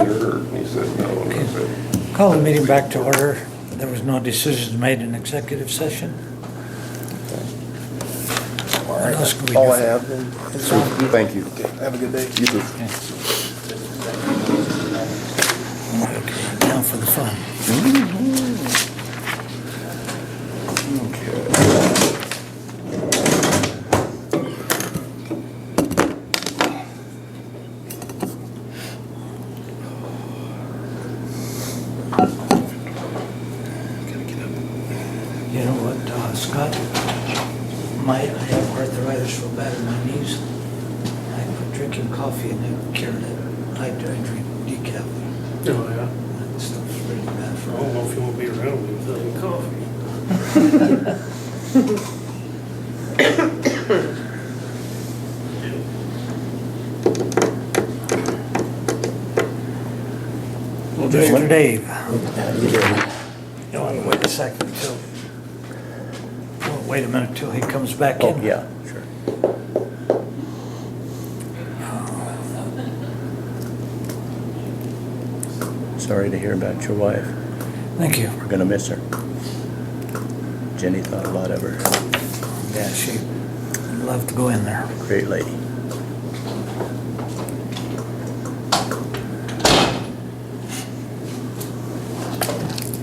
either, or he said no, and I said, Call the meeting back to order. There was no decisions made in executive session. What else can we do? All I have. Thank you. have a good day. You too. Okay, now for the fun. You know what, Scott? I have arthritis real bad in my knees. I quit drinking coffee and it cured it. I drink decaf. Oh, yeah. That stuff's really bad I for don't me. know if you won't be around me without any coffee. Mr. Dave, How do you do? you want to wait a second till, well, wait a minute till he comes back Oh, in. yeah, sure. Sorry to hear about your wife. Thank you. We're gonna miss her. Jenny thought a lot of her. Yeah, she'd love to go in there. Great lady.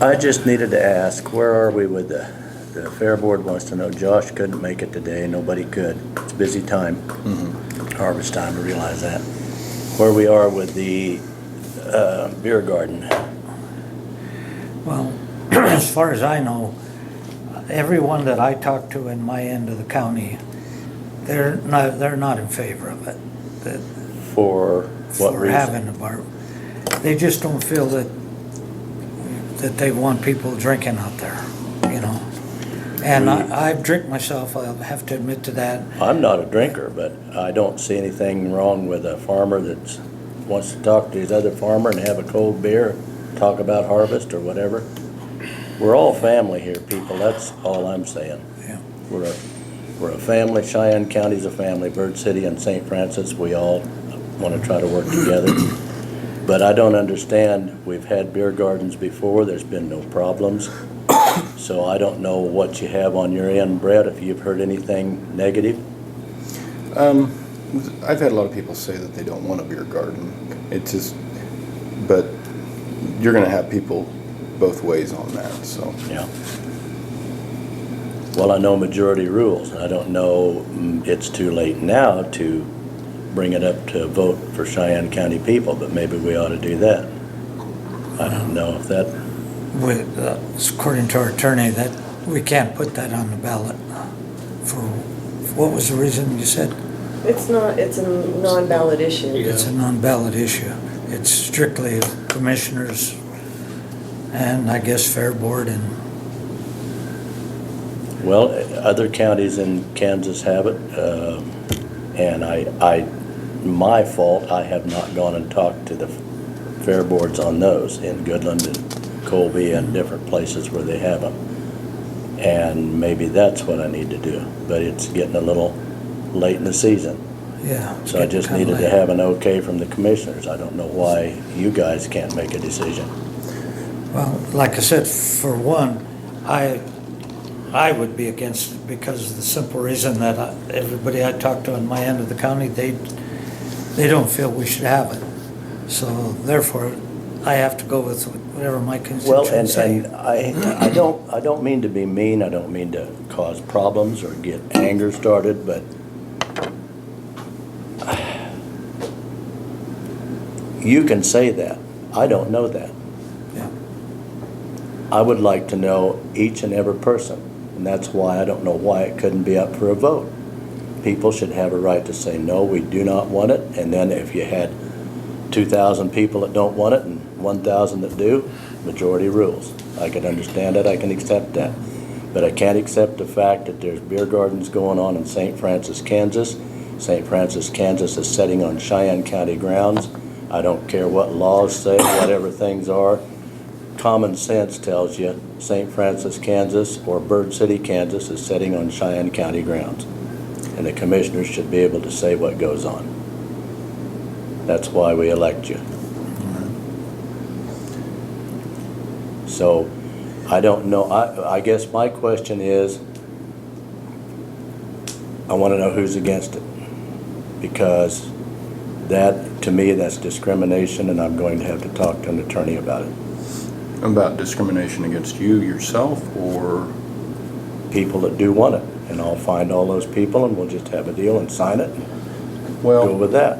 I just needed to ask, where are we with the Fair Board wants to know, Josh couldn't make it today, nobody could. It's a busy time, harvest time, I realize that. Where we are with the beer garden. Well, as far as I know, everyone that I talk to in my end of the county, they're not in favor of it. For what For reason? having a bar. They just don't feel that they want people drinking out there, you know. And I drink myself, I'll have to admit to that. I'm not a drinker, but I don't see anything wrong with a farmer that wants to talk to his other farmer and have a cold beer, talk about harvest or whatever. We're all family here, people, that's all I'm saying. Yeah. We're a family, Cheyenne County's a family, Bird City and St. Francis, we all want to try to work together. But I don't understand, we've had beer gardens before, there's been no problems. So I don't know what you have on your end, Brett, if you've heard anything negative. I've had a lot of people say that they don't want a beer garden. It's just, but you're gonna have people both ways on that, so. Yeah. Well, I know majority rules. I don't know, it's too late now to bring it up to vote for Cheyenne County people, but maybe we ought to do that. I don't know if that, With, according to our attorney, that we can't put that on the ballot. For what was the reason you said? It's not, it's a non-ballot issue. It's a non-ballot issue. It's strictly commissioners and I guess Fair Board and, well, other counties in Kansas have it, and my fault, I have not gone and talked to the fair boards on those in Goodland and Colby and different places where they have them. And maybe that's what I need to do, but it's getting a little late in the season. yeah. So I just needed to have an okay from the commissioners. I don't know why you guys can't make a decision. Well, like I said, for one, I would be against it because of the simple reason that everybody I talk to on my end of the county, they don't feel we should have it. So therefore, I have to go with whatever my Well, constituents say. and I don't mean to be mean, I don't mean to cause problems or get anger started, but you can say that. I don't know that. Yeah. I would like to know each and every person, and that's why I don't know why it couldn't be up for a vote. People should have a right to say, no, we do not want it, and then if you had 2,000 people that don't want it and 1,000 that do, majority rules. I can understand it, I can accept that. But I can't accept the fact that there's beer gardens going on in St. Francis, Kansas. St. Francis, Kansas is sitting on Cheyenne County grounds. I don't care what laws say, whatever things are. Common sense tells you St. Francis, Kansas or Bird City, Kansas is sitting on Cheyenne County grounds. And the commissioners should be able to say what goes on. That's why we elect you. So I don't know, I guess my question is, I want to know who's against it. Because that, to me, that's discrimination, and I'm going to have to talk to an attorney about it. About discrimination against you yourself, or? People that do want it, and I'll find all those people, and we'll just have a deal and sign it, and go Well, with that.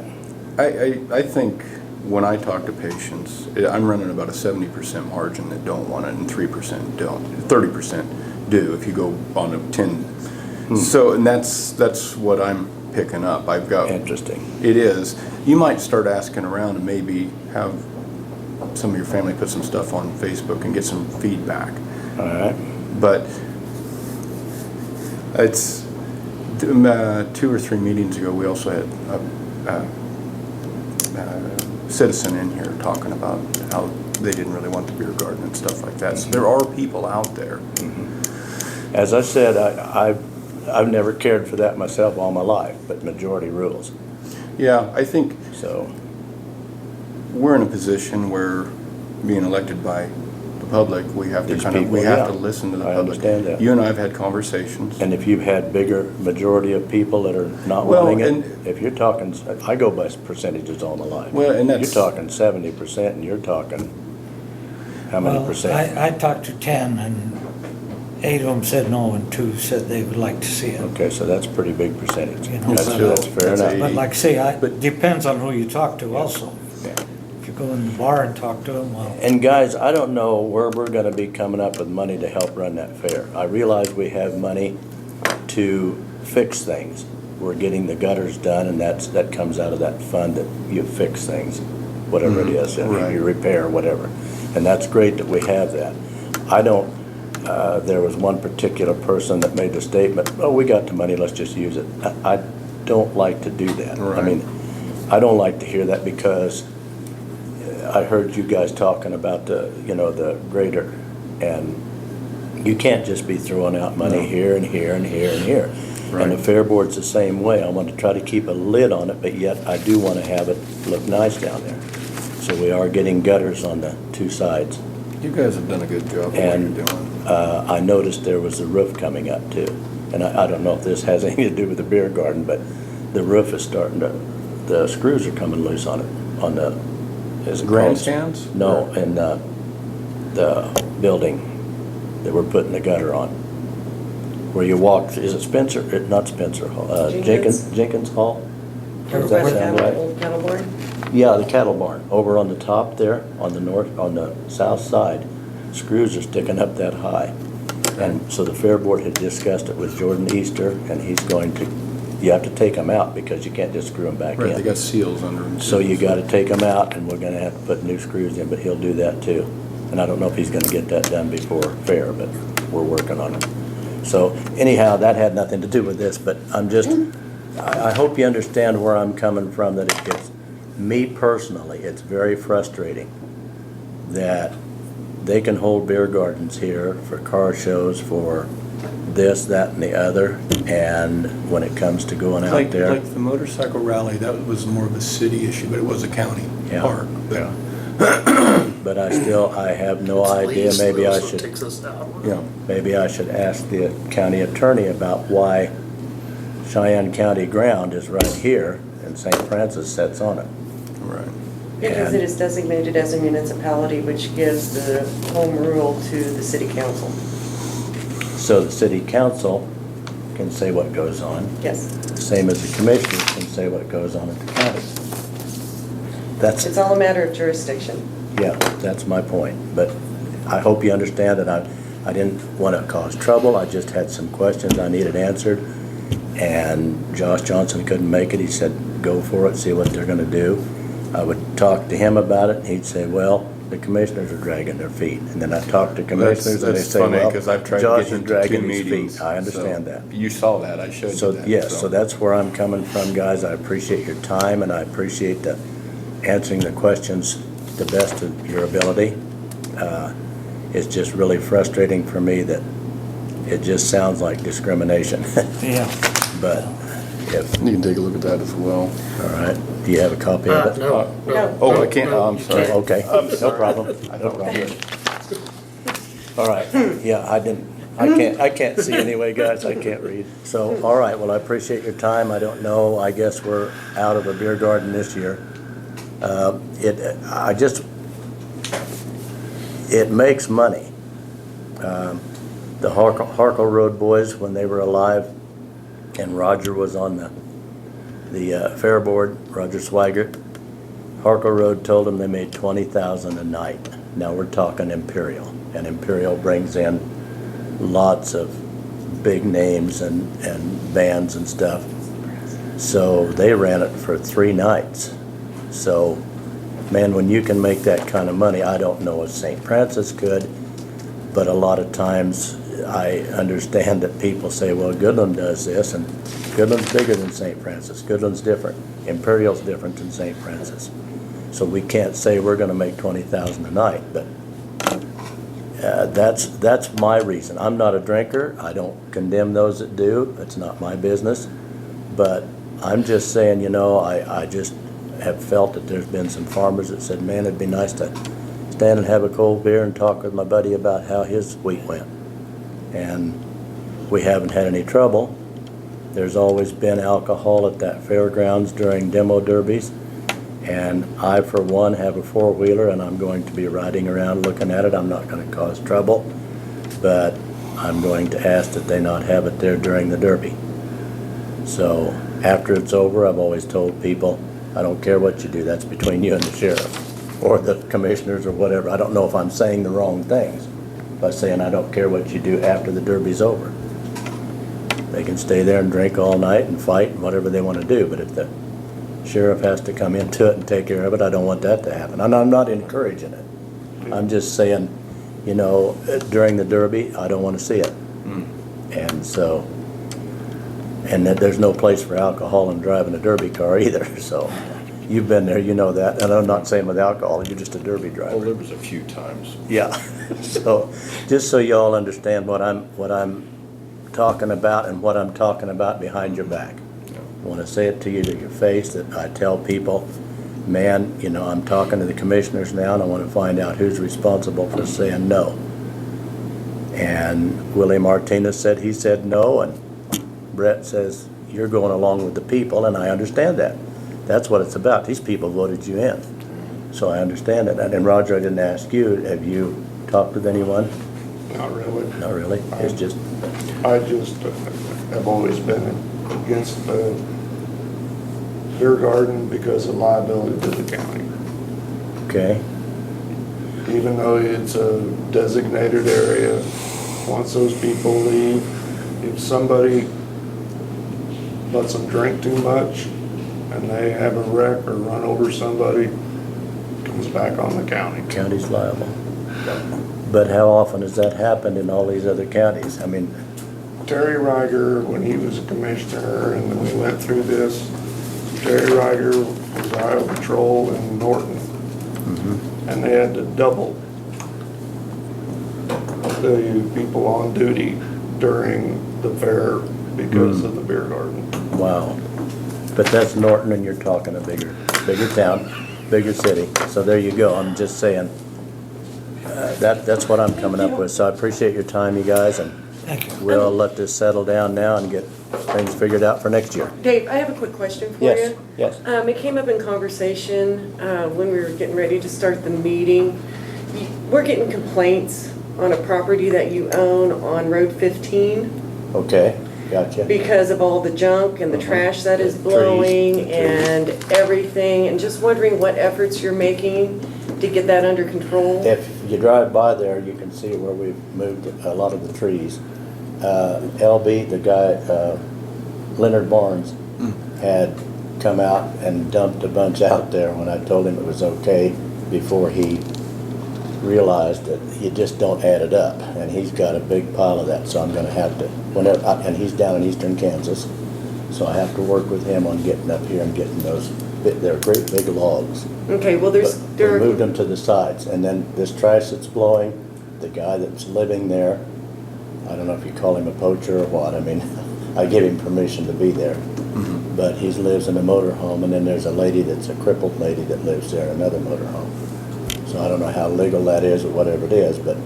I think when I talk to patients, I'm running about a 70% margin that don't want it and 3% don't, 30% do if you go on a 10. So, and that's what I'm picking up. I've got. Interesting. It is. You might start asking around and maybe have some of your family put some stuff on Facebook and get some feedback. All right. But it's 2 or 3 meetings ago, we also had a citizen in here talking about how they didn't really want the beer garden and stuff like that. So there are people out there. As I said, I've never cared for that myself all my life, but majority rules. Yeah, I think So, we're in a position where being elected by the public, we have to These kind of, we people, have yeah. to listen to the I public. understand that. You and I have had conversations. and if you've had bigger majority of people that are not Well, wanting it, and- if you're talking, I go by percentages all my life. Well, and that's- You're talking 70%, and you're talking, how many Well, percent? I talked to 10, and 8 of them said no, and 2 said they would like to see it. Okay, so that's a pretty big percentage. You know, That's so- that's fair That's enough. 80. But like I say, But- it depends on who you talk to also. Yeah. If you go in the bar and talk to them, well, And guys, I don't know where we're gonna be coming up with money to help run that fair. I realize we have money to fix things. We're getting the gutters done, and that comes out of that fund that you fix things, whatever it is, right. you repair, whatever. And that's great that we have that. I don't, there was one particular person that made the statement, oh, we got the money, let's just use it. I don't like to do that. I Right. mean, I don't like to hear that because I heard you guys talking about the grader, and you can't just be throwing out money No. here and here and here and here. And the Right. fair board's the same way. I want to try to keep a lid on it, but yet I do want to have it look nice down there. So we are getting gutters on the 2 sides. You guys have done a good job of what And you're doing. I noticed there was a roof coming up too. And I don't know if this has anything to do with the beer garden, but the roof is starting to, the screws are coming loose on it, on the, is it called? Grandstands? No, in the building that we're putting the gutter on. Where you walk, is it Spencer, not Spencer Hall, Jenkins? Jenkins Hall? Does By that the sound right? old cattle barn? Yeah, the cattle barn, over on the top there, on the south side, screws are sticking up that high. And so the fair board had discussed it with Jordan Easter, and he's going to, you have to take them out because you can't just screw them back Right, they in. got seals under them. So you too. gotta take them out, and we're gonna have to put new screws in, but he'll do that too. And I don't know if he's gonna get that done before fair, but we're working on it. So anyhow, that had nothing to do with this, but I'm just, I hope you understand where I'm coming from, that it gets, me personally, it's very frustrating that they can hold beer gardens here for car shows, for this, that, and the other, and when it comes to going out Like there. the motorcycle rally, that was more of a city issue, but it was a county Yeah. park. But Yeah. But I have no idea, Police maybe I also should, takes us down. Yeah, maybe I should ask the county attorney about why Cheyenne County ground is right here and St. Francis sits on it. right. Because And- it is designated as a municipality, which gives the home rule to the city council. So the city council can say what goes on, Yes. same as the commissioners can say what goes on at the county. That's, It's all a matter of jurisdiction. yeah, that's my point. But I hope you understand that I didn't want to cause trouble. I just had some questions I needed answered. And Josh Johnson couldn't make it. He said, go for it, see what they're going to do. I would talk to him about it, and he'd say, well, the commissioners are dragging their feet. And then I talk to commissioners, and they That's say, funny, well, because I've tried to Josh get is into 2 dragging his meetings. feet. I understand so that. You saw that, I showed you So, that. yes, so that's where I'm coming from, guys. I appreciate your time, and I appreciate the answering the questions to the best of your ability. It's just really frustrating for me that it just sounds like discrimination. yeah. But if, You can take a look at that as well. all right, do you have a copy of it? No, No. Oh, no, I can't, no, I'm you sorry. can't. Okay, I'm no sorry. problem, I no thought we problem. did. All right, yeah, I can't see anyway, guys, I can't read. So, all right, well, I appreciate your time, I don't know, I guess we're out of a beer garden this year. It makes money. The Harkle Road boys, when they were alive, and Roger was on the fair board, Roger Swigert, Harkle Road told them they made $20,000 a night. Now we're talking Imperial, and Imperial brings in lots of big names and bands and stuff. So they ran it for 3 nights. So, man, when you can make that kind of money, I don't know if St. Francis could, but a lot of times I understand that people say, well, Goodland does this, and Goodland's bigger than St. Francis. Goodland's different. Imperial's different than St. Francis. So we can't say we're gonna make $20,000 a night, but that's my reason. I'm not a drinker. I don't condemn those that do. It's not my business. But I'm just saying, you know, I just have felt that there's been some farmers that said, man, it'd be nice to stand and have a cold beer and talk with my buddy about how his wheat went. And we haven't had any trouble. There's always been alcohol at that fairgrounds during demo derbies. And I, for one, have a 4-wheeler, and I'm going to be riding around looking at it. I'm not going to cause trouble, but I'm going to ask that they not have it there during the derby. So after it's over, I've always told people, I don't care what you do, that's between you and the sheriff or the commissioners or whatever. I don't know if I'm saying the wrong things by saying I don't care what you do after the derby's over. They can stay there and drink all night and fight and whatever they want to do, but if the sheriff has to come into it and take care of it, I don't want that to happen. And I'm not encouraging it. I'm just saying, you know, during the derby, I don't want to see it. And so, and that there's no place for alcohol in driving a derby car either, so you've been there, you know that, and I'm not saying with alcohol, you're just a derby driver. Well, there was a few times. Yeah, so, just so y'all understand what I'm talking about and what I'm talking about behind your back. I want to say it to you to your face, that I tell people, man, you know, I'm talking to the commissioners now and I want to find out who's responsible for saying no. And Willie Martinez said he said no, and Brett says you're going along with the people, and I understand that. That's what it's about. These people voted you in. So I understand it. And Roger, I didn't ask you, have you talked with anyone? Not really. Not really. It's just, I just have always been against the beer garden because of liability to the county. okay, Even though it's a designated area, once those people leave, if somebody lets them drink too much and they have a wreck or run over somebody, it comes back on the county. county's liable. But how often has that happened in all these other counties? I mean, Terry Riger, when he was a commissioner, and then we went through this, Terry Riger was Iowa Patrol in Norton, and they had to double the people on duty during the fair because of the beer garden. wow. But that's Norton, and you're talking a bigger town, bigger city. So there you go. I'm just saying, that's what I'm coming up with. So I appreciate your time, you guys, and Thank you. we'll let this settle down now and get things figured out for next year. Dave, I have a quick question for Yes, you. yes. It came up in conversation when we were getting ready to start the meeting. We're getting complaints on a property that you own on Road 15 Okay, gotcha. because of all the junk and the trash that is The trees, blowing the trees. and everything, and just wondering what efforts you're making to get that under control. If you drive by there, you can see where we've moved a lot of the trees. LB, the guy, Leonard Barnes, had come out and dumped a bunch out there when I told him it was okay, before he realized that you just don't add it up. And he's got a big pile of that, so I'm gonna have to, and he's down in eastern Kansas, so I have to work with him on getting up here and getting those, they're great big logs. Okay, well, But we moved them to the sides, and then this trash that's blowing, the guy that's living there, I don't know if you call him a poacher or what, I mean, I give him permission to be there. But he lives in a motorhome, and then there's a lady that's a crippled lady that lives there in another motorhome. So I don't know how legal that is or whatever it is, but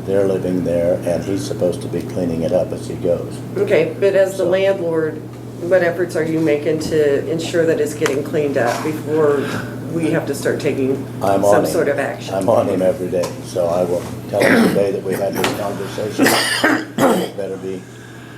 They're living there, and he's supposed to be cleaning it up as he goes. Okay, but as the So- landlord, what efforts are you making to ensure that it's getting cleaned up before we have to start taking I'm on some him. sort of action? I'm on him every day, so I will tell him today that we had this conversation. It better be,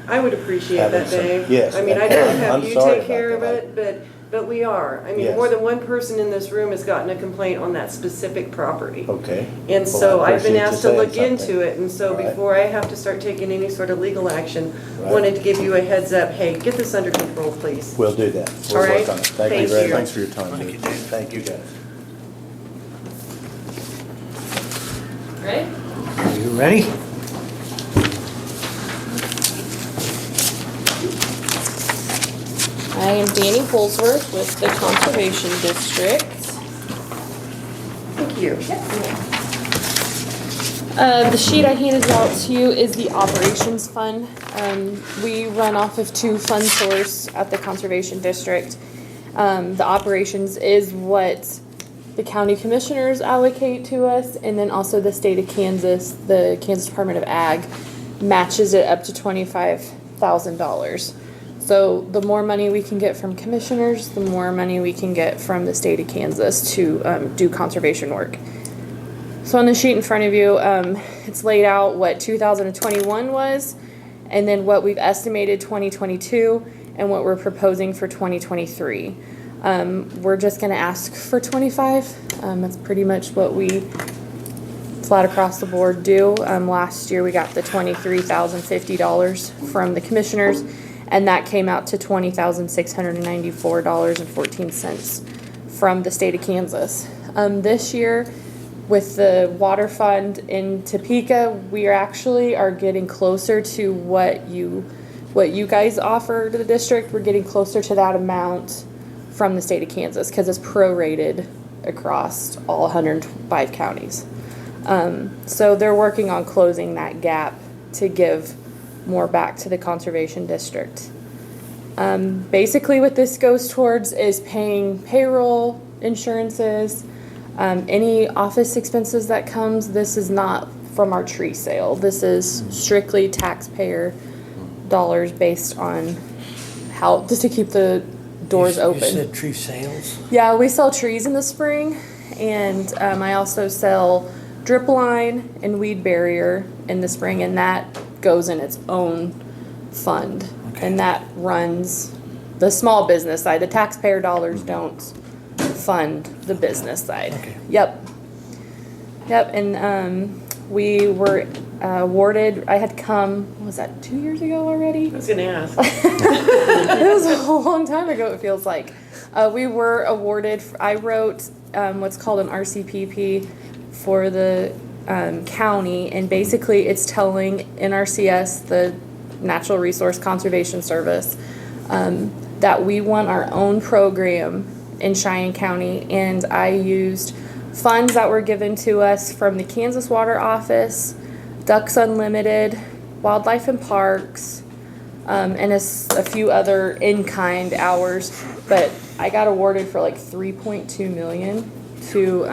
I would appreciate Having that, some- Dave. yes, I mean, I and don't have I'm you sorry take care of about it, but we are. I mean, Yes. more than one person in this room has gotten a complaint on that specific property. okay. And Well, so I I've been appreciate you asked to saying look something. into it, and so All right. before I have to start taking any sort of legal action, Right. wanted to give you a heads up, hey, get this under control, please. We'll do that. All We'll right. work on it. Thank you Thank very you. much. Thanks for your time, Dave. Thank you, guys. Ready? Are you ready? I am Danny Holsworth with the Conservation District. Thank you. The sheet I handed out to you is the operations fund. We run off of two fund source at the Conservation District. The operations is what the county commissioners allocate to us, and then also the state of Kansas, the Kansas Department of Ag, matches it up to $25,000. So the more money we can get from commissioners, the more money we can get from the state of Kansas to do conservation work. So on the sheet in front of you, it's laid out what 2021 was, and then what we've estimated 2022, and what we're proposing for 2023. We're just gonna ask for 25. That's pretty much what we flat across the board do. Last year we got the $23,050 from the commissioners, and that came out to $20,694.14 from the state of Kansas. This year, with the water fund in Topeka, we are getting closer to what you guys offer to the district. We're getting closer to that amount from the state of Kansas because it's prorated across all 105 counties. So they're working on closing that gap to give more back to the conservation district. Basically what this goes towards is paying payroll, insurances, any office expenses that comes. This is not from our tree sale. This is strictly taxpayer dollars based on how, just to keep the doors You open. said tree sales? Yeah, we sell trees in the spring, and I also sell drip line and weed barrier in the spring, and that goes in its own fund. Okay. And that runs the small business side. The taxpayer dollars don't fund the business side. Okay. Yep. And we were awarded, I had come, what was that, 2 years ago already? I was gonna ask. It was a long time ago, it feels like. We were awarded, I wrote what's called an RCPP for the county, and basically it's telling NRCS, the Natural Resource Conservation Service, that we want our own program in Cheyenne County, and I used funds that were given to us from the Kansas Water Office, Ducks Unlimited, Wildlife and Parks, and a few other in-kind hours, but I got awarded for like 3.2 million to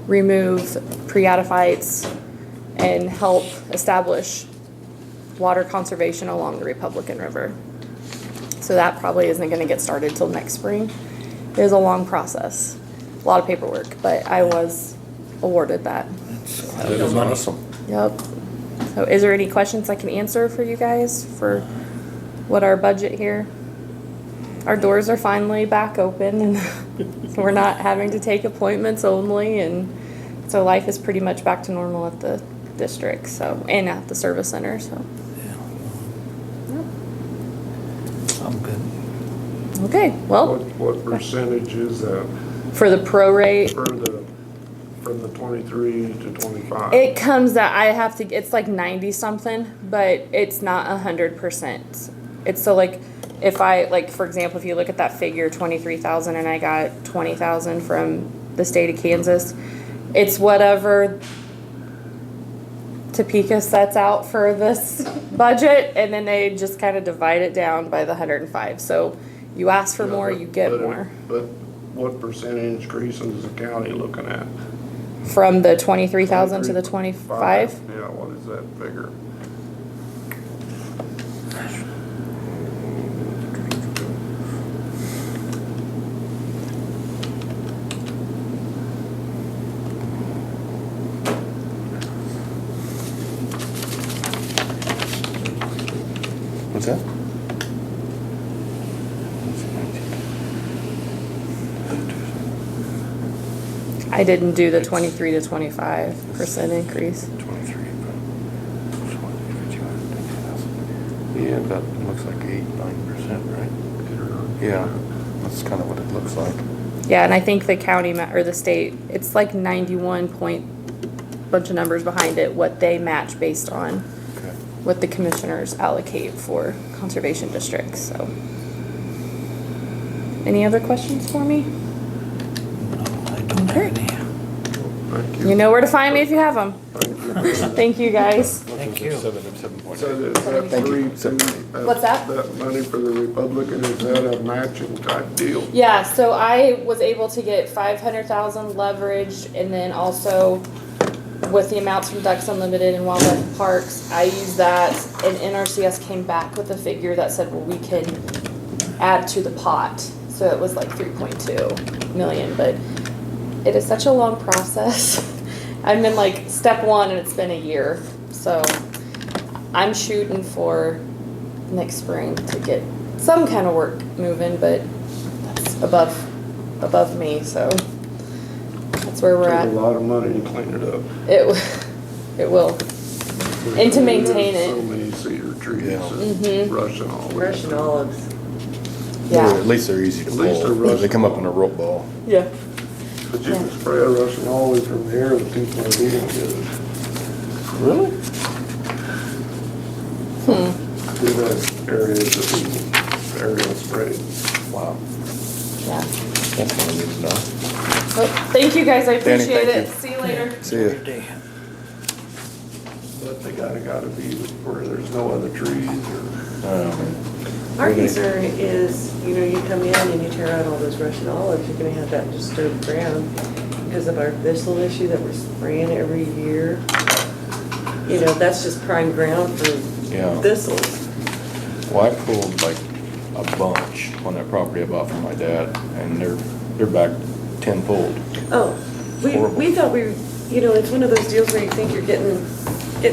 remove preadaphites and help establish water conservation along the Republican River. So that probably isn't gonna get started till next spring. It was a long process, a lot of paperwork, but I was awarded that. That is awesome. Yep. So is there any questions I can answer for you guys for what our budget here? Our doors are finally back open, and we're not having to take appointments only, and so life is pretty much back to normal at the district, so, and at the service center, so. I'm good. Okay, well, What percentage is that for the prorate, from the 23 to 25? it comes out, I have to, it's like 90 something, but it's not 100%. It's so like, if I, like, for example, if you look at that figure, 23,000, and I got 20,000 from the state of Kansas, it's whatever Topeka sets out for this budget, and then they just kind of divide it down by the 105. So you ask for more, you get more. But what percentage increase is the county looking at? From the 23,000 to the 25? Yeah, what is that figure? What's that? I didn't do the 23 to 25% increase. 23. Yeah, that looks like 8-9%, right? Yeah, that's kind of what it looks like. Yeah, and I think the county or the state, it's like 91 point, bunch of numbers behind it, what they match based on Okay. what the commissioners allocate for conservation districts, so. Any other questions for me? No, I don't have any. Thank You you. know where to find me if you have them. Thank you. Thank you, guys. Thank you. 7.8. So is that Thank you. What's that? That money for the Republican, is that a matching type deal? Yeah, so I was able to get 500,000 leverage, and then also with the amounts from Ducks Unlimited and Wildlife Parks, I used that, and NRCS came back with a figure that said, well, we can add to the pot. So it was like 3.2 million, but it is such a long process. I'm in like step one and it's been a year. So I'm shooting for next spring to get some kind of work moving, but that's above me, so that's where we're Take at. a lot of money to clean it up. It will. And to maintain There's so it. many cedar trees Yeah. and Russian olives. Russian olives. Yeah. At least they're easy to At least pull. they're They come up in a rope ball. Yeah. But you can spray a Russian olive from here with 2.8 good. Really? Do that area that aerial spray. Wow. Yeah. That's what I need to know. Well, thank you guys. I Danny, appreciate thank it. you. See you later. See ya. Good day. But they gotta be where there's no other trees or. Our concern is, you come in and you tear out all those Russian olives, you're gonna have that disturbed ground because of our thistle issue that we're spraying every year. That's just prime ground for Yeah. thistles. Well, I pulled like a bunch on that property I bought from my dad, and they're back tenfold. Oh, Horrible. we thought it's one of those deals where you think you're getting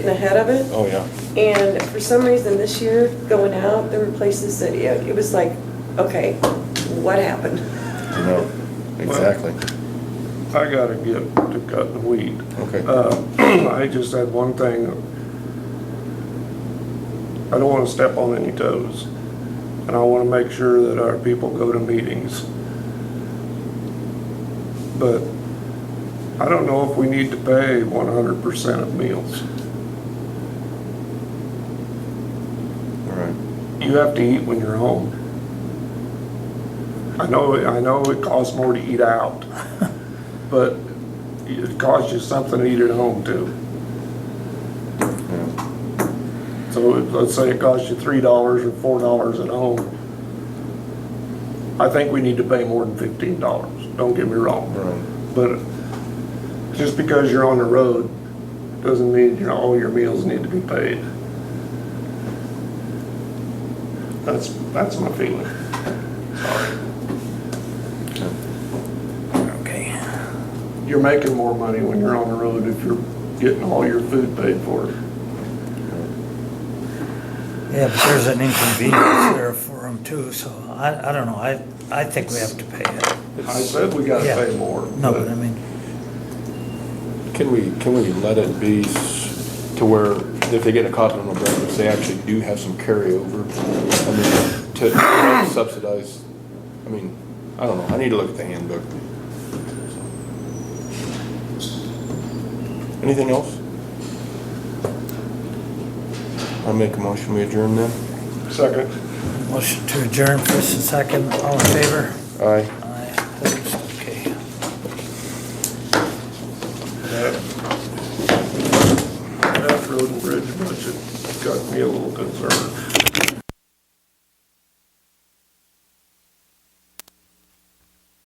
ahead of it. Oh, yeah. And for some reason this year, going out, there were places that it was like, okay, what happened? You know, exactly. I gotta get to cutting weed. Okay. I just had one thing. I don't wanna step on any toes. And I wanna make sure that our people go to meetings. But I don't know if we need to pay 100% of meals. All right. You have to eat when you're home. I know it costs more to eat out, but it costs you something to eat at home too. Yeah. So let's say it costs you $3 or $4 at home. I think we need to pay more than $15, don't get me wrong. Right. But just because you're on the road doesn't mean, all your meals need to be paid. That's my feeling. Sorry. Okay. You're making more money when you're on the road if you're getting all your food paid for. Yeah, but there's an inconvenience there for them too, so I don't know, I think we have to pay it. I said we gotta Yeah. pay more. No, but I mean, Can we let it be to where if they get a continental breakfast, they actually do have some carryover? I mean, to help subsidize, I don't know, I need to look at the handbook. Anything else? I make a motion, we adjourn then? Second. motion to adjourn, first and second, all in favor? Aye. Aye, opposed, okay. That road and bridge budget got me a little concerned.